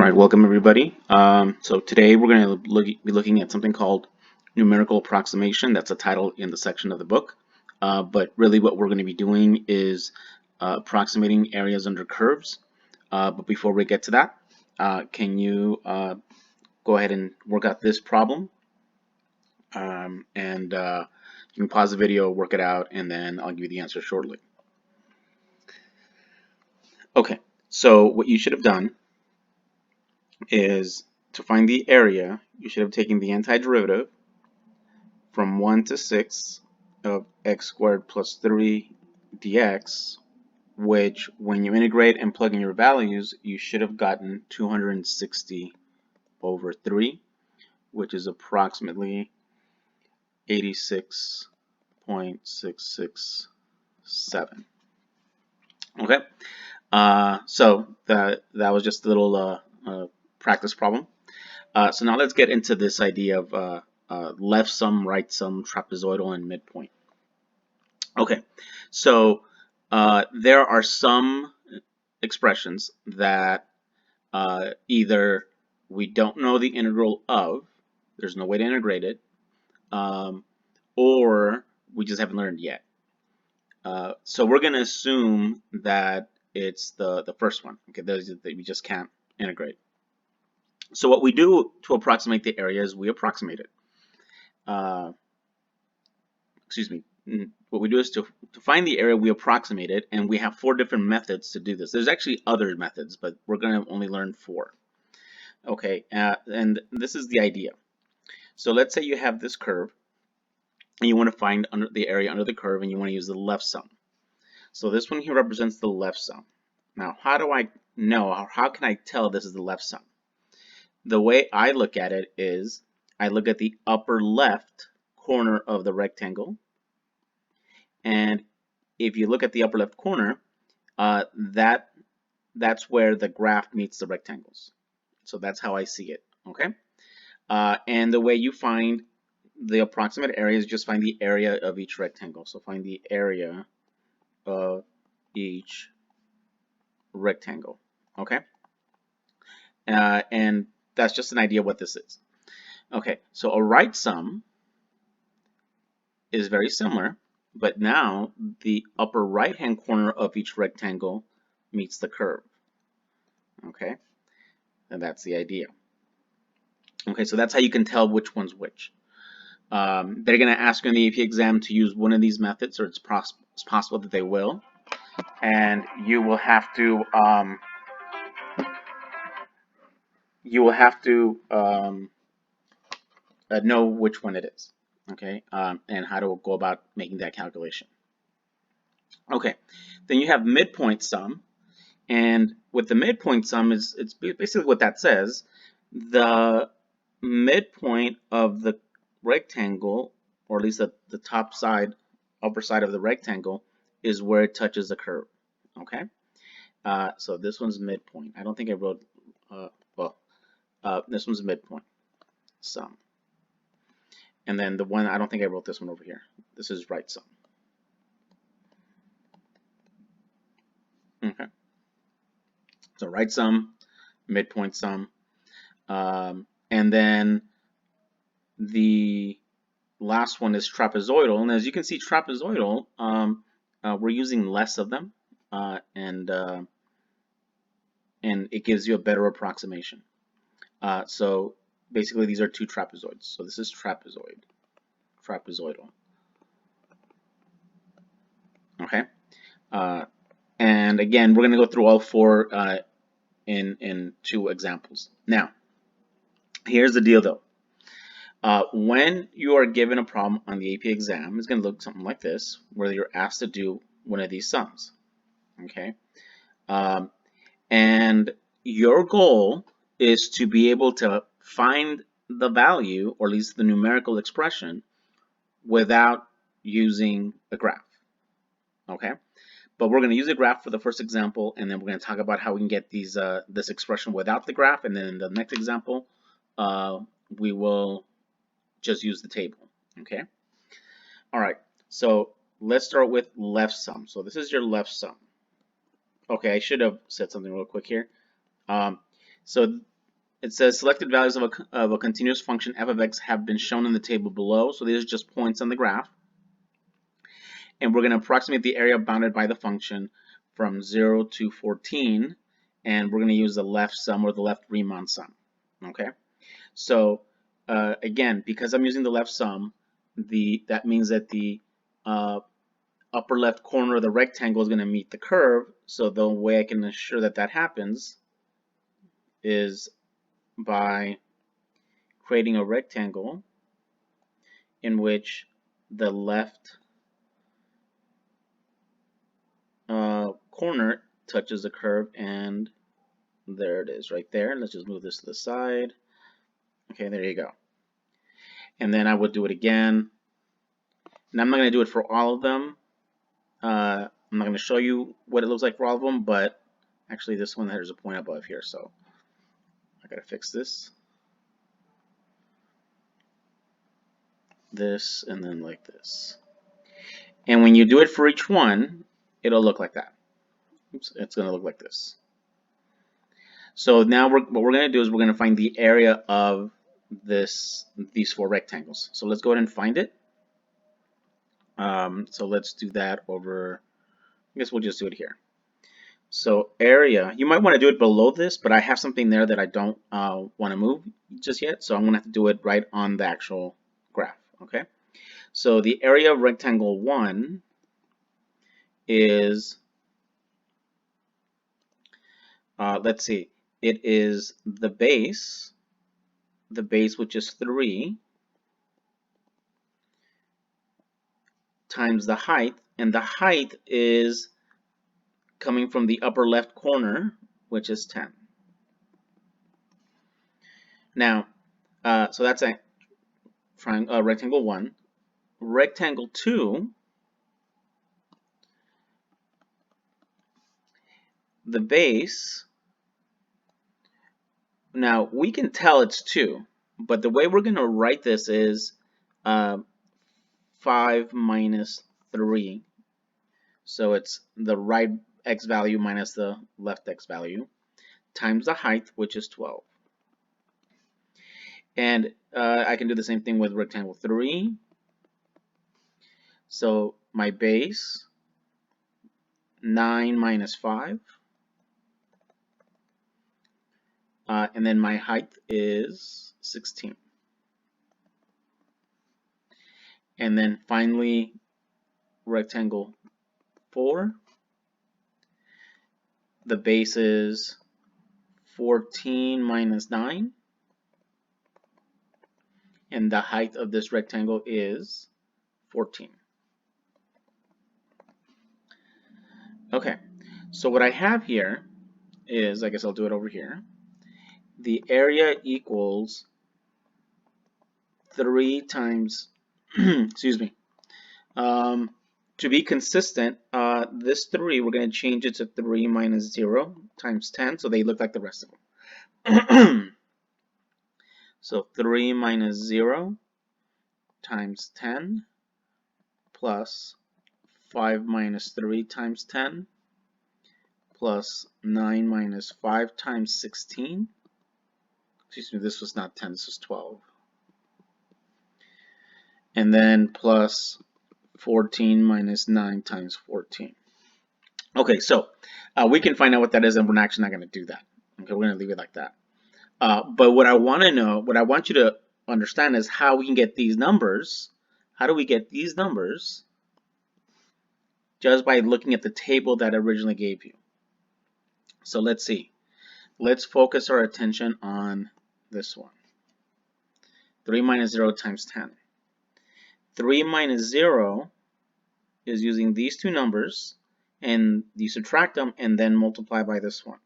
Alright, welcome everybody. So today we're going to be looking at something called numerical approximation. That's a title in the section of the book. But really what we're going to be doing is approximating areas under curves. But before we get to that, can you go ahead and work out this problem? You can pause the video, work it out, and then I'll give you the answer shortly. Okay, so what you should have done is to find the area, you should have taken the antiderivative from 1 to 6 of x squared plus 3 dx, which when you integrate and plug in your values, you should have gotten 260 over 3, which is approximately 86.667. Okay, so that was just a little practice problem. So now let's get into this idea of left sum, right sum, trapezoidal, and midpoint. Okay, so there are some expressions that either we don't know the integral of, there's no way to integrate it, or we just haven't learned yet. So we're going to assume that it's the first one, okay, those that we just can't integrate. So what we do to approximate the area is we approximate it. What we do is to find the area, we approximate it, and we have 4 different methods to do this. There's actually other methods, but we're going to only learn 4. Okay, and this is the idea. So let's say you have this curve, and you want to find the area under the curve, and you want to use the left sum. So this one here represents the left sum. Now, how do I know, or how can I tell this is the left sum? The way I look at it is I look at the upper left corner of the rectangle, and if you look at the upper left corner, that's where the graph meets the rectangles. So that's how I see it, okay? And the way you find the approximate area is just find the area of each rectangle. So find the area of each rectangle, okay? And that's just an idea of what this is. Okay, so a right sum is very similar, but now the upper right hand corner of each rectangle meets the curve. Okay, and that's the idea. Okay, so that's how you can tell which one's which. They're going to ask you in the AP exam to use one of these methods, or it's possible that they will, and you will have to know which one it is, okay, and how to go about making that calculation. Okay, then you have midpoint sum, and with the midpoint sum, it's basically what that says. The midpoint of the rectangle, or at least the top side, upper side of the rectangle, is where it touches the curve. Okay, so this one's midpoint. I don't think I wrote. This one's midpoint sum. And then the one, I don't think I wrote this one over here. This is right sum. Okay. So right sum, midpoint sum. And then the last one is trapezoidal. And as you can see, trapezoidal, we're using less of them. And it gives you a better approximation. So basically, these are 2 trapezoids. So this is trapezoidal. Okay. And again, we're going to go through all 4 in 2 examples. Now, here's the deal, though. When you are given a problem on the AP exam, it's going to look something like this, where you're asked to do one of these sums. Okay. And your goal is to be able to find the value, or at least the numerical expression, without using a graph. Okay, but we're going to use a graph for the first example, and then we're going to talk about how we can get these this expression without the graph, and then in the next example, we will just use the table. Okay. All right. So let's start with left sum. So this is your left sum. Okay, I should have said something real quick here. So it says selected values of a continuous function f of x have been shown in the table below. So these are just points on the graph. And we're going to approximate the area bounded by the function from 0 to 14. And we're going to use the left sum or the left Riemann sum. Okay. So again, because I'm using the left sum, that means that the upper left corner of the rectangle is going to meet the curve. So the way I can ensure that that happens is by creating a rectangle in which the left corner touches the curve, and there it is right there. Let's just move this to the side. Okay, there you go. And then I would do it again. And I'm not going to do it for all of them. I'm not going to show you what it looks like for all of them, but actually this one, there's a point above here, so I got to fix this. This, and then like this. And when you do it for each one, it'll look like that. Oops, it's going to look like this. So now what we're going to do is we're going to find the area of these four rectangles. So let's go ahead and find it. So let's do that over, I guess we'll just do it here. So area, you might want to do it below this, but I have something there that I don't want to move just yet. So I'm going to have to do it right on the actual graph. Okay. So the area of rectangle 1 is, let's see, it is the base which is 3 times the height, and the height is coming from the upper left corner, which is 10. Now, so that's a rectangle 1. Rectangle 2, the base, now we can tell it's 2, but the way we're going to write this is 5 minus 3. So it's the right x value minus the left x value times the height, which is 12. And I can do the same thing with rectangle 3. So my base, 9 minus 5. And then my height is 16. And then finally, rectangle 4. The base is 14 minus 9. And the height of this rectangle is 14. Okay, so what I have here is, I guess I'll do it over here. The area equals 3 times, excuse me, to be consistent, this 3, we're going to change it to 3 minus 0 times 10, so they look like the rest of them. So 3 minus 0 times 10 plus 5 minus 3 times 10 plus 9 minus 5 times 16. Excuse me, this was not 10, this was 12. And then plus 14 minus 9 times 14. Okay, so we can find out what that is, and we're actually not going to do that. Okay, we're going to leave it like that. But what I want to know, what I want you to understand is how we can get these numbers. How do we get these numbers? Just by looking at the table that I originally gave you. So let's see. Let's focus our attention on this one. 3 minus 0 times 10. 3 minus 0 is using these two numbers, and you subtract them and then multiply by this one.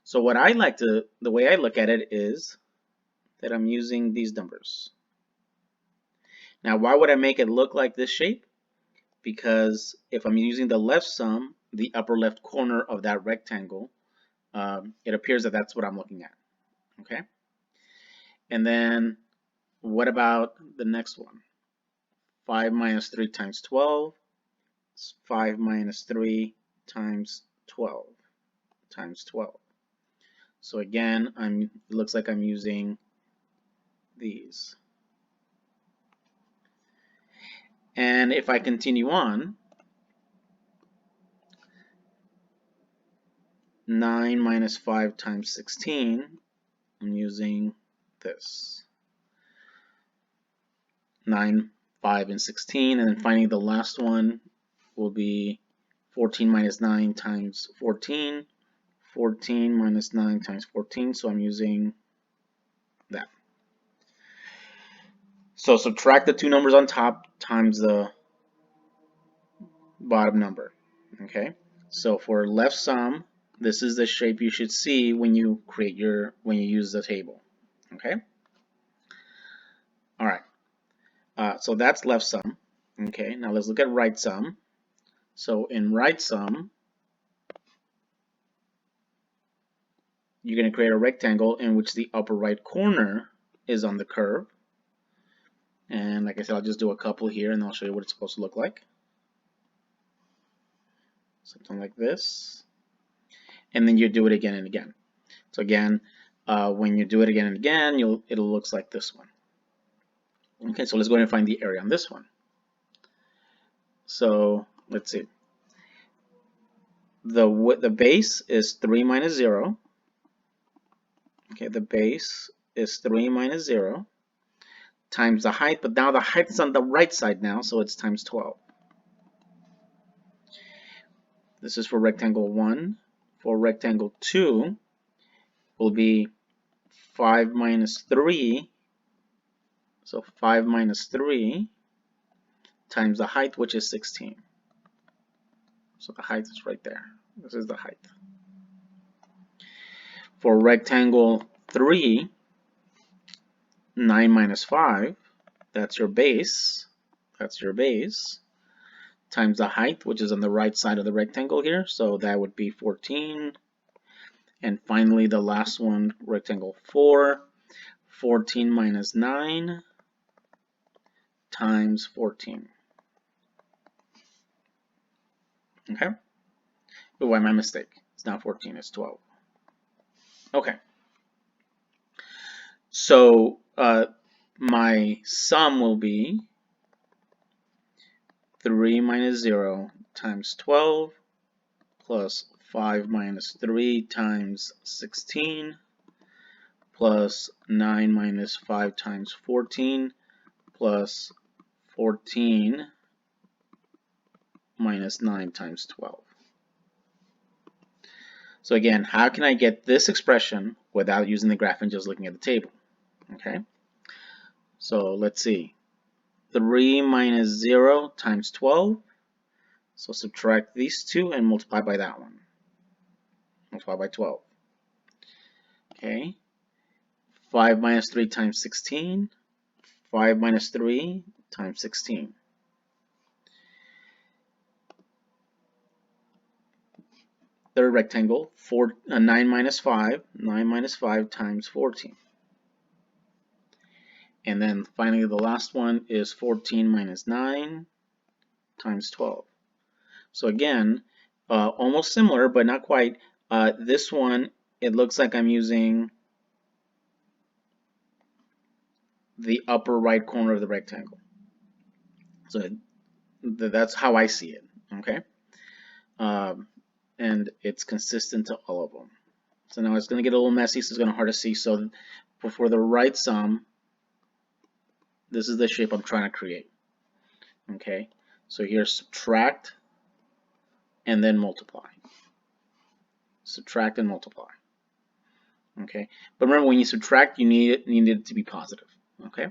So what I like to, the way I look at it is that I'm using these numbers. Now, why would I make it look like this shape? Because if I'm using the left sum, the upper left corner of that rectangle, it appears that that's what I'm looking at. Okay? And then what about the next one? 5 minus 3 times 12. It's 5 minus 3 times 12 times 12. So again, it looks like I'm using these. And if I continue on, 9 minus 5 times 16, I'm using this. 9, 5, and 16, and then finally the last one will be 14 minus 9 times 14, 14 minus 9 times 14, so I'm using that. So subtract the two numbers on top times the bottom number. Okay, so for left sum, this is the shape you should see when you use the table. Okay, all right. So that's left sum. Okay, now let's look at right sum. So in right sum, you're going to create a rectangle in which the upper right corner is on the curve. And like I said, I'll just do a couple here and I'll show you what it's supposed to look like. Something like this. And then you do it again and again. So again, when you do it again and again, it'll look like this one. Okay, so let's go ahead and find the area on this one. So let's see. The base is 3 minus 0. Okay, the base is 3 minus 0 times the height, but now the height is on the right side now, so it's times 12. This is for rectangle 1. For rectangle 2 will be 5 minus 3. So 5 minus 3 times the height, which is 16. So the height is right there. This is the height. For rectangle 3, 9 minus 5, that's your base. That's your base. Times the height, which is on the right side of the rectangle here. So that would be 14. And finally, the last one, rectangle 4, 14 minus 9 times 14. Okay? Oh, why my mistake? It's not 14, it's 12. Okay. So my sum will be 3 minus 0 times 12 plus 5 minus 3 times 16 plus 9 minus 5 times 14 plus 14 minus 9 times 12. So again, how can I get this expression without using the graph and just looking at the table? Okay, so let's see. 3 minus 0 times 12. So subtract these two and multiply by that one. Multiply by 12. Okay. 5 minus 3 times 16. 5 minus 3 times 16. Third rectangle, 9 minus 5. 9 minus 5 times 14. And then finally the last one is 14 minus 9 times 12. So again, almost similar, but not quite. This one, it looks like I'm using the upper right corner of the rectangle. So that's how I see it, okay? And it's consistent to all of them. So now it's going to get a little messy, so it's going to be hard to see. So for the right sum, this is the shape I'm trying to create. Okay, so here subtract and then multiply. Subtract and multiply. Okay, but remember when you subtract, you need it to be positive. Okay.